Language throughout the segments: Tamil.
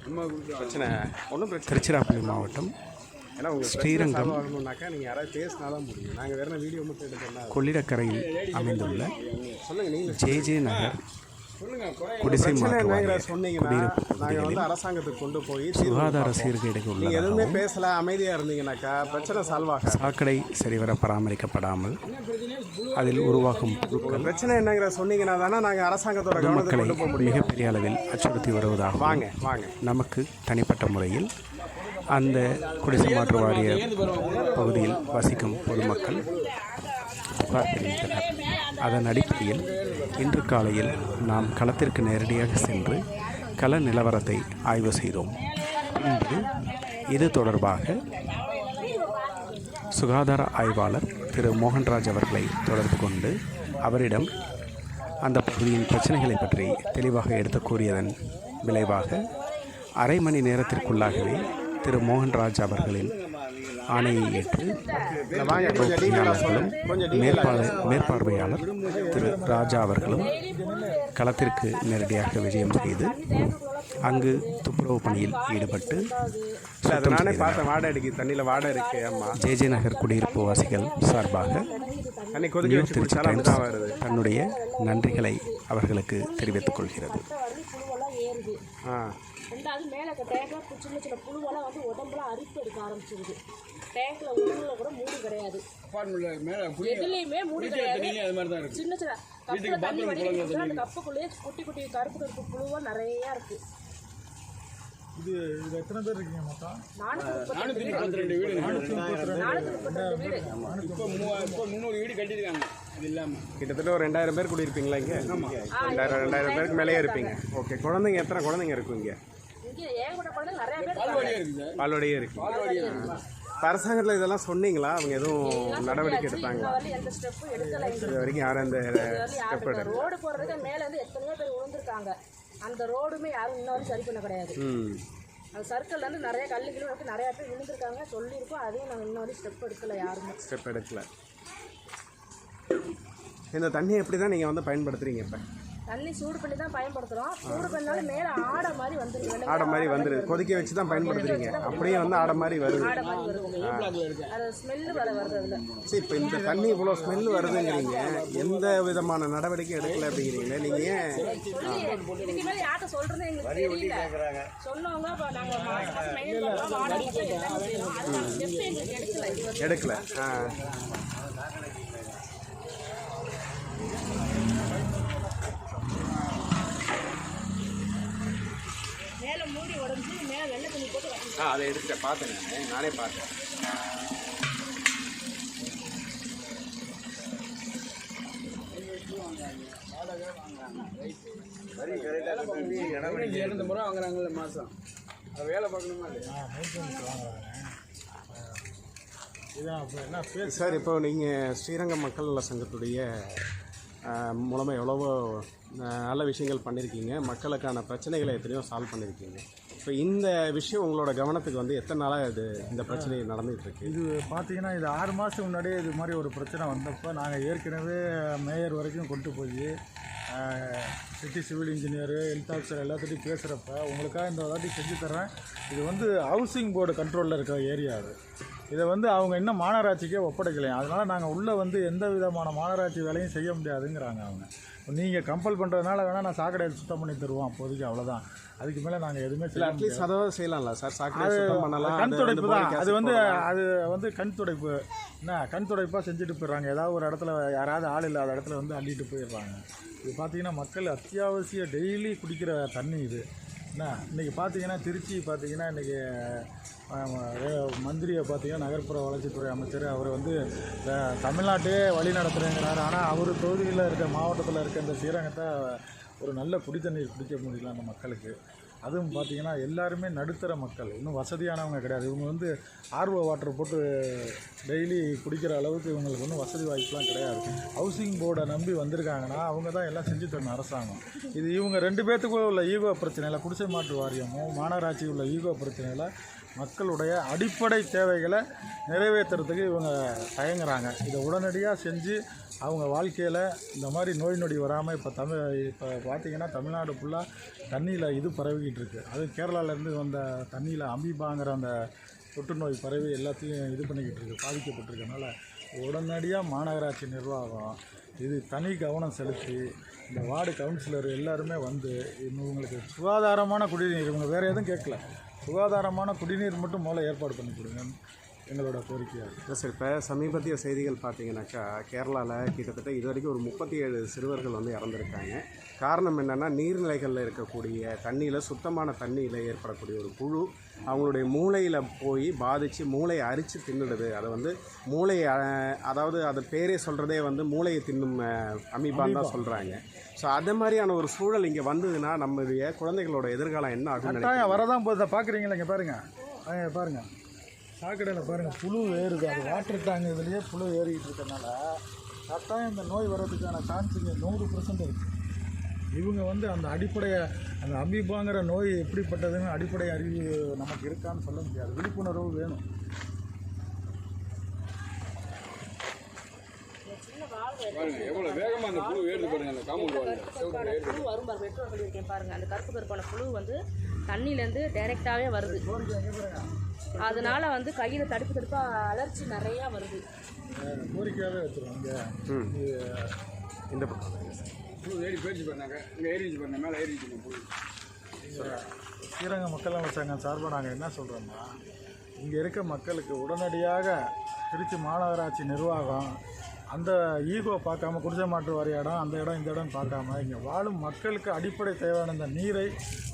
பிரச்சனை ஒன்றும் பிரச்சனை. திருச்சிராப்பள்ளி மாவட்டம் ஏன்னா உங்களுக்கு ஸ்ரீரங்கம் ஆகணும்னாக்கா நீங்கள் யாராவது பேசினா தான் முடியும். நாங்கள் வேறு வீடியோ மட்டும் எடுக்கலாம். கொள்ளிடக்கரையில் அமைந்துள்ள சொல்லுங்கள், நீங்கள் ஜே நகர் குடிசை மாற்று சொன்னீங்கன்னா நாங்கள் வந்து அரசாங்கத்துக்கு கொண்டு போய் சுகாதார சீர்கேடுகள் நீங்கள் எதுவுமே பேசலை, அமைதியாக இருந்தீங்கன்னாக்கா பிரச்சனை சால்வ் ஆகும். சாக்கடை சரிவர பராமரிக்கப்படாமல் அதில் உருவாகும் புழுக்கள் பிரச்சனை என்னங்கிற சொன்னீங்கன்னா தானே நாங்கள் அரசாங்கத்தோட மக்களை கொண்டு போக முடியும். மிகப்பெரிய அளவில் அச்சுறுத்தி வருவதாக வாங்க நமக்கு தனிப்பட்ட முறையில் அந்த குடிசை மாற்று வாரிய பகுதியில் வசிக்கும் பொதுமக்கள் புகார் தெரிவித்தனர். அதன் அடிப்படையில் இன்று காலையில் நாம் களத்திற்கு நேரடியாக சென்று கள நிலவரத்தை ஆய்வு செய்தோம். இன்று இது தொடர்பாக சுகாதார ஆய்வாளர் திரு மோகன்ராஜ் அவர்களை தொடர்பு கொண்டு அவரிடம் அந்த பகுதியின் பிரச்சனைகளை பற்றி தெளிவாக எடுத்து கூறியதன் விளைவாக அரை மணி நேரத்திற்குள்ளாகவே திரு மோகன்ராஜ் அவர்களின் ஆணையை ஏற்று மேற்பார்வையாளர் திரு ராஜா அவர்களும் களத்திற்கு நேரடியாக விஜயம் செய்து அங்கு துப்புரவு பணியில் ஈடுபட்டு நானே பார்த்தேன். வாடகை அடிக்கி தண்ணியில் வாடகை இருக்கு. ஜே நகர் குடியிருப்பு வாசிகள் சார்பாக தன்னுடைய நன்றிகளை அவர்களுக்கு தெரிவித்துக் கொள்கிறது. ரெண்டாவது மேலே டேங்கில் சின்ன சின்ன புழுவெல்லாம் வந்து உடம்புலாம் அரிப்பு எடுக்க ஆரம்பிச்சிருது. டேங்கில் உள்ளுல கூட மூடி கிடையாது, எதுலேயுமே மூடி கிடையாது. சின்ன சின்ன கப்பில் தண்ணி வடிக்கிட்டு அந்த கப்புக்குள்ளேயே குட்டி குட்டி கருப்பு கருப்பு புழுவாக நிறையா இருக்குது. இது எத்தனை பேர் இருக்கீங்க மொத்தம்? 432 வீடு. 432 வீடு. இப்போ 300 வீடு கட்டியிருக்காங்க. இது இல்லாமல் கிட்டத்தட்ட ஒரு 2000 பேர் குடியிருப்பீங்களா இங்கே? 2000 பேருக்கு மேலேயே இருப்பீங்க. ஓகே, குழந்தைங்க எத்தனை குழந்தைங்க இருக்கும் இங்கே? பால்வாடியே இருக்கு. அரசாங்கத்தில் இதெல்லாம் சொன்னீங்களா? அவங்க எதுவும் நடவடிக்கை எடுத்தாங்களா? இது வரைக்கும் யாரும் அந்த ஸ்டெப் எடுக்கல. ரோடு போடுறதுக்கு மேலே வந்து எத்தனையோ பேர் விழுந்திருக்காங்க. அந்த ரோடுமே யாரும் இன்ன வரைக்கும் சரி பண்ண கிடையாது. அந்த சர்க்கிள்லேருந்து நிறைய கல்லுகளும் வந்து நிறையா பேர் விழுந்திருக்காங்க, சொல்லியிருக்கோம். அதையும் நாங்கள் இன்ன வரைக்கும் ஸ்டெப் எடுக்கலை, யாருமே ஸ்டெப் எடுக்கல. இந்த தண்ணியை எப்படி தான் நீங்கள் வந்து பயன்படுத்துகிறீங்க? இப்போ தண்ணி சூடு பண்ணி தான் பயன்படுத்துகிறோம். சூடு பண்ணாலும் மேலே ஆடை மாதிரி வந்துருது. ஆடை மாதிரி வந்துடுது. கொதிக்க வச்சு தான் பயன்படுத்துறீங்க. அப்படியே வந்து ஆடை மாதிரி வருது. அது ஸ்மெல்லு வருது அதில். சரி, இப்போ இந்த தண்ணி இவ்வளோ ஸ்மெல்லு வருதுங்கிறீங்க, எந்த விதமான நடவடிக்கை எடுக்கலை அப்படிங்கிறீங்களே நீங்கள்? ஏன் இதுக்கு மேலே யார்கிட்ட சொல்கிறது எங்களுக்கு தெரியல. சொன்னவங்க இப்போ நாங்கள் எடுக்கலை. மேலே மூடி உடஞ்சி மேலே வெள்ளை தண்ணி போட்டு அதை எடுத்துட்டேன், பார்த்தேன். நானே பார்த்தேன். முறை வாங்குறாங்கல்ல மாதம், அதை வேலை பார்க்கணுமா? சார், இப்போ நீங்கள் ஸ்ரீரங்கம் மக்கள் நல சங்கத்துடைய மூலமாக எவ்வளவோ நல்ல விஷயங்கள் பண்ணியிருக்கீங்க. மக்களுக்கான பிரச்சனைகளை எத்தனையோ சால்வ் பண்ணியிருக்கீங்க. இப்போ இந்த விஷயம் உங்களோட கவனத்துக்கு வந்து எத்தனை நாளாக இந்த பிரச்சனை நடந்துகிட்ருக்கு? இது பார்த்தீங்கன்னா இது 6 மாதத்துக்கு முன்னாடியே இது மாதிரி ஒரு பிரச்சனை வந்தப்போ நாங்கள் ஏற்கனவே மேயர் வரைக்கும் கொண்டு போய் city civil engineer, health officer எல்லாத்துட்டையும் பேசுகிறப்ப உங்களுக்காக இந்த வாட்டி செஞ்சு தர்றேன். இது வந்து ஹவுசிங் போர்டு கண்ட்ரோலில் இருக்கிற ஏரியா. அது இதை வந்து அவங்க இன்னும் மாநகராட்சிக்கே ஒப்படைக்கலையும். அதனால் நாங்கள் உள்ளே வந்து எந்த விதமான மாநகராட்சி வேலையும் செய்ய முடியாதுங்கிறாங்க அவங்க. நீங்கள் கம்பல் பண்ணுறதுனால வேணால் நான் சாக்கடையை சுத்தம் பண்ணி தருவோம், அப்போதைக்கு அவ்வளோதான். அதுக்கு மேலே நாங்கள் எதுவுமே செய்யல. அட்லீஸ்ட் அதாவது செய்யலாம்ல சார், சாக்கடை சுத்தம் பண்ணலாம். கண் துடைப்பு தான் அது வந்து கண் துடைப்பு என்ன கண் துடைப்பாக செஞ்சுட்டு போயிடுறாங்க. ஏதாவது ஒரு இடத்துல யாராவது ஆள் இல்லாத இடத்துல வந்து அள்ளிட்டு போயிடுறாங்க. இது பார்த்திங்கன்னா மக்கள் அத்தியாவசிய டெய்லி குடிக்கிற தண்ணி இது என்ன. இன்றைக்கி பார்த்திங்கன்னா திருச்சி பார்த்திங்கன்னா இன்றைக்கி மந்திரியை பார்த்திங்கன்னா நகர்ப்புற வளர்ச்சித்துறை அமைச்சர் அவர் வந்து தமிழ்நாட்டையே வழி நடத்துகிறேங்கிறாரு. ஆனால் அவர் தொகுதியில் இருக்க மாவட்டத்தில் இருக்க இந்த ஸ்ரீரங்கத்தை ஒரு நல்ல குடித்தண்ணீர் குடிக்க முடியல அந்த மக்களுக்கு. அதுவும் பார்த்திங்கன்னா எல்லாருமே நடுத்தர மக்கள், இன்னும் வசதியானவங்க கிடையாது. இவங்க வந்து ஆர்ஓ வாட்டர் போட்டு டெய்லி குடிக்கிற அளவுக்கு இவங்களுக்கு ஒன்றும் வசதி வாய்ப்புலாம் கிடையாது. ஹவுசிங் போர்டை நம்பி வந்திருக்காங்கன்னா அவங்க தான் எல்லாம் செஞ்சு தரணும் அரசாங்கம். இது இவங்க 2 பேர்த்துக்குள்ள உள்ள ஈகோ பிரச்சனையில், குடிசை மாற்று வாரியமும் மாநகராட்சி உள்ள ஈகோ பிரச்சனையில் மக்களுடைய அடிப்படை தேவைகளை நிறைவேற்றுறதுக்கு இவங்க தயங்குறாங்க. இதை உடனடியாக செஞ்சு அவங்க வாழ்க்கையில் இந்த மாதிரி நோய் நொடி வராமல் இப்போ பார்த்திங்கன்னா தமிழ்நாடு ஃபுல்லாக தண்ணியில் இது பரவிக்கிட்டு இருக்குது. அதுவும் கேரளாவிலேருந்து வந்த தண்ணியில் அமீபாங்கிற அந்த தொற்று நோய் பரவி எல்லாத்தையும் இது பண்ணிக்கிட்டு இருக்குது, பாதிக்கப்பட்டிருக்கனால உடனடியாக மாநகராட்சி நிர்வாகம் இது தனி கவனம் செலுத்தி இந்த வார்டு கவுன்சிலர் எல்லாருமே வந்து இவங்களுக்கு சுகாதாரமான குடிநீர், இவங்க வேறு எதுவும் கேட்கல, சுகாதாரமான குடிநீர் மட்டும் முதல்ல ஏற்பாடு பண்ணி கொடுங்கன்னு எங்களோட கோரிக்கையாக இருக்குது. சார், இப்போ சமீபத்திய செய்திகள் பார்த்தீங்கன்னாக்கா கேரளாவில் கிட்டத்தட்ட இது வரைக்கும் ஒரு 37 சிறுவர்கள் வந்து இறந்துருக்காங்க. காரணம் என்னென்னா நீர்நிலைகளில் இருக்கக்கூடிய தண்ணியில், சுத்தமான தண்ணியில் ஏற்படக்கூடிய ஒரு புழு அவங்களுடைய மூளையில் போய் பாதித்து மூளையை அரித்து தின்னுடுது. அதை வந்து மூளையை, அதாவது அது பேரே சொல்கிறதே வந்து மூளையை தின்னும் அமீபான்னு தான் சொல்கிறாங்க. ஸோ அது மாதிரியான ஒரு சூழல் இங்கே வந்ததுன்னா நம்மளுடைய குழந்தைகளோட எதிர்காலம் என்ன ஆகும்? வரதான் போதை பார்க்குறீங்களா? இங்கே பாருங்கள், பாருங்கள் சாக்கடையில் பாருங்கள் புழு ஏறுது. அது வாட்டர் டேங்க் இதுலேயே புழு ஏறிக்கிட்டு இருக்கனால கட்டாயம் இந்த நோய் வர்றதுக்கான சான்ஸ் இங்கே 100% இருக்குது. இவங்க வந்து அந்த அடிப்படையை, அந்த அமீபாங்கிற நோய் எப்படிப்பட்டதுன்னு அடிப்படை அறிவு நமக்கு இருக்கான்னு சொல்ல முடியாது. விழிப்புணர்வு வேணும். எவ்வளோ வேகமாக அந்த புழு ஏறுது பாருங்க. அந்த காம்பவுண்ட் புழு வரும் பாருங்க, பெட்ரோல் பண்ணியிருக்கேன் பாருங்க. அந்த கருப்பு கருப்பான புழு வந்து தண்ணியிலேருந்து டைரெக்டாகவே வருது. அதனால வந்து கையில் தடுப்பாக அலர்ச்சி நிறையா வருது. கோரிக்கையாகவே வச்சுருவாங்க. இந்த பக்கம் புழு ஏறி போயிடுச்சு பாருங்க. இங்கே ஏறிச்சு பாருங்க, மேலே ஏறிச்சு புழு. ஸ்ரீரங்கம் மக்கள் நல சங்கம் சார்பாக நாங்கள் என்ன சொல்கிறோம்னா, இங்கே இருக்க மக்களுக்கு உடனடியாக திருச்சி மாநகராட்சி நிர்வாகம் அந்த ஈகோ பார்க்காம குடிசை மாற்று வாரிய இடம், அந்த இடம், இந்த இடம் பார்க்காம இங்கே வாழும் மக்களுக்கு அடிப்படை தேவையான இந்த நீரை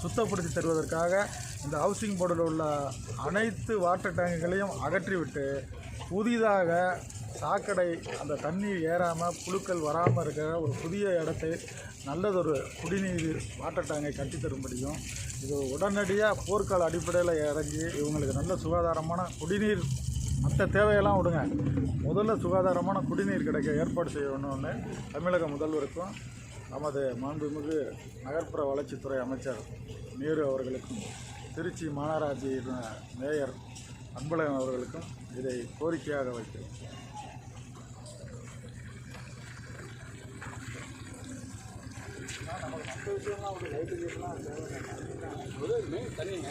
சுத்தப்படுத்தி தருவதற்காக இந்த ஹவுசிங் போர்டில் உள்ள அனைத்து வாட்டர் டேங்குகளையும் அகற்றிவிட்டு புதிதாக சாக்கடை அந்த தண்ணீர் ஏறாமல் புழுக்கள் வராமல் இருக்கிற ஒரு புதிய இடத்தை நல்லதொரு குடிநீர் வாட்டர் டேங்கை கட்டித்தரும்படியும், இது உடனடியாக போர்க்கால அடிப்படையில் இறங்கி இவங்களுக்கு நல்ல சுகாதாரமான குடிநீர், மற்ற தேவையெல்லாம் விடுங்க, முதல்ல சுகாதாரமான குடிநீர் கிடைக்க ஏற்பாடு செய்யணும்னு தமிழக முதல்வருக்கும் நமது மாண்புமிகு நகர்ப்புற வளர்ச்சித்துறை அமைச்சர் நேரு அவர்களுக்கும் திருச்சி மாநகராட்சி மேயர் அன்பழகன் அவர்களுக்கும் இதை கோரிக்கையாக வைக்கிறோம். நமக்கு மற்ற விஷயம்லாம் ஒரு லைட்டு கேட்கலாம் தண்ணிங்க.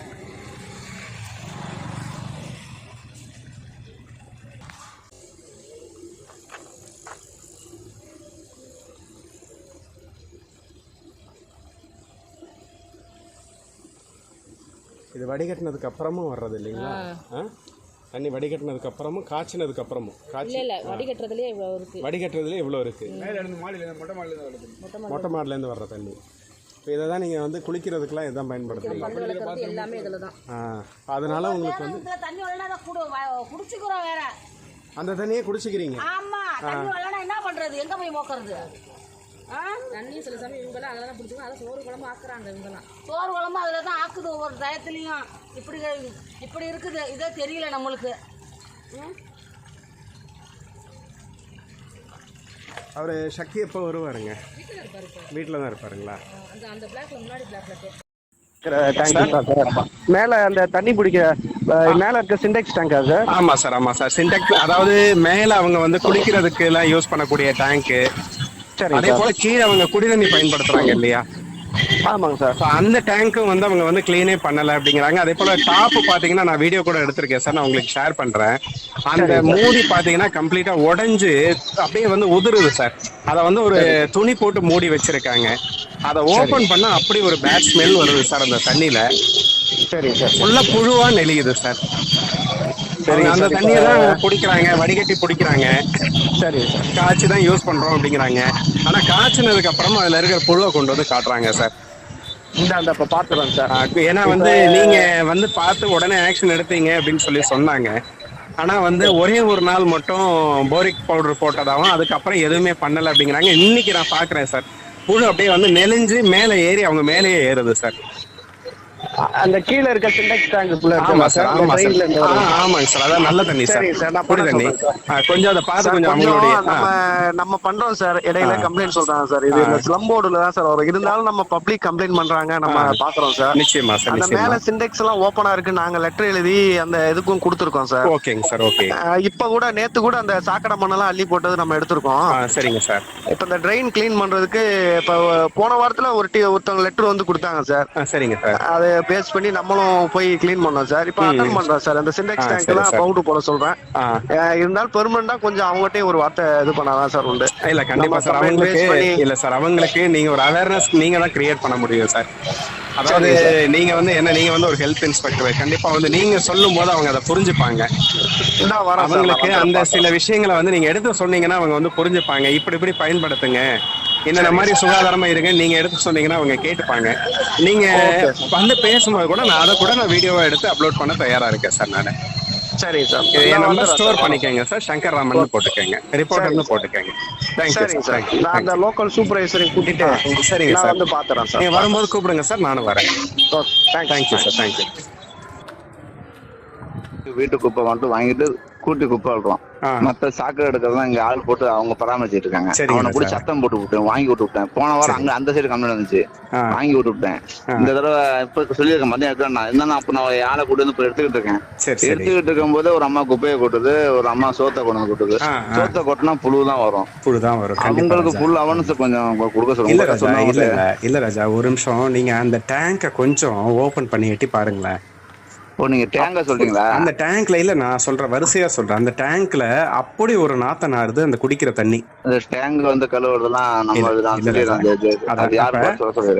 இது வடிகட்டினதுக்கு அப்புறமும் வர்றது இல்லைங்களா? தண்ணி வடிகட்டினதுக்கு அப்புறமும் காய்ச்சினதுக்கு அப்புறமும் வடிகட்டுறதுலேயே இவ்வளோ இருக்குது. வடிகட்டுறதுலேயே இவ்வளோ இருக்குது. மேலே இருந்து மாடியில் மொட்டை மாடிலேருந்து வருது. மொட்டை மாடிலேருந்து வர்ற தண்ணி. இப்போ இதை தான் நீங்கள் வந்து குளிக்கிறதுக்கெலாம் இதான் பயன்படுத்துறீங்க. எல்லாமே இதில் தான். அதனால உங்களுக்கு வந்து தண்ணி வரலன்னா குடிச்சுக்கிறோம் வேற. அந்த தண்ணியே குடிச்சிக்கிறீங்க? ஆமா, தண்ணி வரலன்னா என்ன பண்றது? எங்க போய் மோக்கறது? தண்ணி சில சமயம் இவங்கெல்லாம் அதில் தான் பிடிச்சிக்கணும். அதை சோறு குழம்பு ஆக்குறாங்க. இவங்கெல்லாம் சோறு குழம்பு அதில் தான் ஆக்குது. ஒவ்வொரு டயத்துலையும் இப்படி இருக்குது. இதே தெரியல நம்மளுக்கு. அவர் சக்தி எப்போ வருவாருங்க? வீட்டில் தான் இருப்பாருங்களா? அந்த பிளாக்ல முன்னாடி பிளாக்ல மேல அந்த தண்ணி பிடிக்க மேல இருக்க சிண்டெக்ஸ் டேங்கா சார்? ஆமா சார், ஆமா சார். சிண்டெக்ஸ், அதாவது மேல அவங்க வந்து குளிக்கிறதுக்கு எல்லாம் யூஸ் பண்ணக்கூடிய டேங்க். அதே போல கீழே அவங்க குடிதண்ணி பயன்படுத்துறாங்க இல்லையா? ஆமாங்க சார். அந்த டேங்க்கும் வந்து அவங்க வந்து கிளீனே பண்ணல அப்படிங்கிறாங்க. அதே போல டாப் பாத்தீங்கன்னா நான் வீடியோ கூட எடுத்திருக்கேன் சார், நான் உங்களுக்கு ஷேர் பண்றேன். அந்த மூடி பாத்தீங்கன்னா கம்ப்ளீட்டா உடைஞ்சு அப்படியே வந்து உதிருது சார். அதை வந்து ஒரு துணி போட்டு மூடி வச்சிருக்காங்க. அதை ஓபன் பண்ணா அப்படி ஒரு பேட் ஸ்மெல் வருது சார் அந்த தண்ணியில. சரி சார். ஃபுல்லா புழுவா நெளியுது சார். அந்த தண்ணியை தான் குடிக்கிறாங்க, வடிகட்டி குடிக்கிறாங்க. சரி சார். காய்ச்சி தான் யூஸ் பண்றோம் அப்படிங்கிறாங்க. ஆனா காய்ச்சினதுக்கு அப்புறமா அதுல இருக்கிற புழுவை கொண்டு வந்து காட்டுறாங்க சார். இந்த இப்ப பாத்துறோம் சார். ஏன்னா வந்து நீங்க வந்து பார்த்து உடனே ஆக்ஷன் எடுத்தீங்க அப்படின்னு சொல்லி சொன்னாங்க. ஆனா வந்து ஒரே ஒரு நாள் மட்டும் போரிக் பவுடர் போட்டதாகவும் அதுக்கப்புறம் எதுவுமே பண்ணல அப்படிங்கிறாங்க. இன்னைக்கு நான் பாக்குறேன் சார், புழு அப்படியே வந்து நெளிஞ்சு மேலே ஏறி அவங்க மேலேயே ஏறுது சார். அந்த கீழே இருக்க சிண்டெக்ஸ் டேங்க்குள்ள ஆமா சார், ஆமா சார். ட்ரெயின்ல இருந்து வரும். ஆமாங்க சார், அதான் நல்ல தண்ணி சார். சரிங்க சார், நான் குடி பண்ண தண்ணி. சொல்றேன் சார். கொஞ்சம் அதை பார்த்து சார், கொஞ்சம் கொஞ்சம் அவங்களுடைய நம்ம பண்றோம் சார். இடையில கம்ப்ளைண்ட் சொல்றாங்க சார். இது இந்த ஸ்லம் போர்டுல தான் சார் வரும். இருந்தாலும் நம்ம பப்ளிக் கம்ப்ளைண்ட் பண்றாங்க, நம்ம பாக்குறோம் சார். நிச்சயமா சார், அந்த நிச்சயமா. மேல சிண்டெக்ஸ் எல்லாம் ஓபனா இருக்கு. நாங்க லெட்டர் எழுதி அந்த இதுக்கும் கொடுத்துருக்கோம் சார். ஓகேங்க சார், ஓகே. இப்ப கூட நேத்து கூட அந்த சாக்கடை மண்ணெல்லாம் அள்ளி போட்டது நம்ம எடுத்திருக்கோம். சரிங்க சார். இப்ப இந்த ட்ரெயின் கிளீன் பண்றதுக்கு இப்ப போன வாரத்துல ஒருத்தவங்க லெட்டர் வந்து கொடுத்தாங்க சார். சரிங்க சார். அதை பேஸ் பண்ணி நம்மளும் போய் கிளீன் பண்ணோம் சார். இப்ப அட்டன் பண்றோம் சார். அந்த சிண்டெக்ஸ் டேங்க் எல்லாம் பவுடர் போட சொல்றேன். இருந்தாலும் பெர்மனண்டா கொஞ்சம் அவங்ககிட்டயே ஒரு வார்த்தை இது பண்ணாதான் சார் உண்டு. இல்ல கண்டிப்பா சார், அவங்களுக்கு இல்ல சார், அவங்களுக்கு நீங்க ஒரு அவேர்னஸ் நீங்க தான் கிரியேட் பண்ண முடியும் சார். அதாவது நீங்க வந்து நீங்க வந்து ஒரு ஹெல்த் இன்ஸ்பெக்டர், கண்டிப்பா வந்து நீங்க சொல்லும் போது அவங்க அதை புரிஞ்சுப்பாங்க. அவங்களுக்கு அந்த சில விஷயங்களை வந்து நீங்க எடுத்து சொன்னீங்கன்னா அவங்க வந்து புரிஞ்சுப்பாங்க. இப்படி பயன்படுத்துங்க, இந்த மாதிரி சுகாதாரமா இருங்க, நீங்க எடுத்து சொன்னீங்கன்னா அவங்க கேட்டுப்பாங்க. நீங்க வந்து பேசும்போது கூட நான் அதை கூட வீடியோவா எடுத்து அப்லோட் பண்ண தயாரா இருக்கேன் சார். நான் சரி சார், என் நம்பர் ஸ்டோர் பண்ணிக்கங்க சார். சங்கர் ராமன் போட்டுக்கங்க, ரிப்போர்ட்டர்னு போட்டுக்கங்க. Thank you sir. நான் அந்த லோக்கல் சூப்பர்வைசரை கூட்டிட்டு சரிங்க சார், வந்து பாத்துறேன் சார். நீங்க வரும்போது கூப்பிடுங்க சார், நானும் வரேன். Thank you sir, thank you. வீட்டு குப்பை மட்டும் வாங்கிட்டு கூட்டி குப்பை அள்ளுறோம். மத்த சாக்கடை எடுக்கிறதா இங்க ஆள் போட்டு அவங்க பராமரிச்சிட்டு இருக்காங்க. அவனை கூட சத்தம் போட்டு விட்டேன், வாங்கி விட்டு விட்டேன். போன வாரம் அங்க அந்த சைடு கம்ப்ளைண்ட் வந்துச்சு, வாங்கி விட்டு விட்டேன். இந்த தடவை இப்ப சொல்லியிருக்கேன் மதியம் எடுக்கிறேன். நான் என்னன்னா அப்ப நான் ஆளை கூட்டு வந்து இப்ப எடுத்துக்கிட்டு இருக்கேன். எடுத்துக்கிட்டு இருக்கும் போது ஒரு அம்மா குப்பையை கொட்டுது, ஒரு அம்மா சோத்தை கொண்டு வந்து கொட்டுது. சோத்தை கொட்டினா புழுதான் வரும். அவங்களுக்கு புல் அவனுக்கு கொஞ்சம் கொடுக்க சொல்லுங்க. இல்ல ராஜா, ஒரு நிமிஷம். நீங்க அந்த டேங்கை கொஞ்சம் ஓபன் பண்ணி எட்டி பாருங்களேன். நீங்க டேங்க சொல்றீங்களா? அந்த டேங்க்ல இல்ல, நான் சொல்ற வரிசையா சொல்றேன். அந்த டேங்க்ல அப்படி ஒரு நாத்த நாறுது அந்த குடிக்கிற தண்ணி. அந்த டேங்க் வந்து கழுவுறதெல்லாம்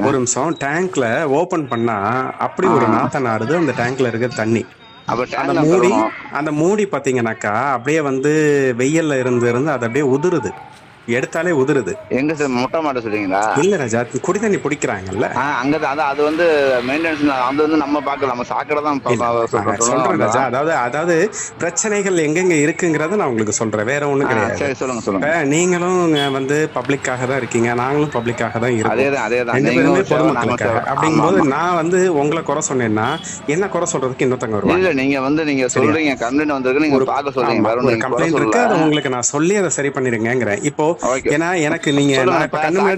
ஒரு நிமிஷம். டேங்க்ல ஓபன் பண்ணா அப்படி ஒரு நாத்த நாறுது அந்த டேங்க்ல இருக்க தண்ணி. அந்த மூடி பாத்தீங்கன்னாக்கா அப்படியே வந்து வெயில்ல இருந்து அது அப்படியே உதிருது, எடுத்தாலே உதிருது. எங்க சார் மொட்டை மாட்ட சொல்றீங்களா? இல்ல ராஜா, குடி தண்ணி பிடிக்கிறாங்கல்ல அங்கதான். அது வந்து மெயின்டெனன்ஸ் அது வந்து நம்ம பார்க்கலாம், நம்ம சாக்கடை தான் சொல்றேன் ராஜா. அதாவது பிரச்சனைகள் எங்கெங்க இருக்குங்கிறத நான் உங்களுக்கு சொல்றேன், வேற ஒண்ணும் கிடையாது. சரி, சொல்லுங்க. நீங்களும் வந்து பப்ளிக்காக தான் இருக்கீங்க, நாங்களும் பப்ளிக்காக தான் இருக்கோம். அதேதான் ரெண்டு பேருமே பொதுமக்களுக்காக. அப்படிங்கும்போது நான் வந்து உங்களை குறை சொன்னேன்னா என்ன குறை சொல்றதுக்கு இன்னொருத்தங்க வருவாங்க. இல்ல, நீங்க சொல்றீங்க கம்ப்ளைண்ட் வந்திருக்கு, நீங்க பார்க்க சொல்றீங்க. ஒரு கம்ப்ளைண்ட் இருக்கு, அதை உங்களுக்கு நான் சொல்லி அதை சரி பண்ணிருங்கிறேன். இப்போ ஏன்னா எனக்கு நீங்க கண்ணு முன்னாடி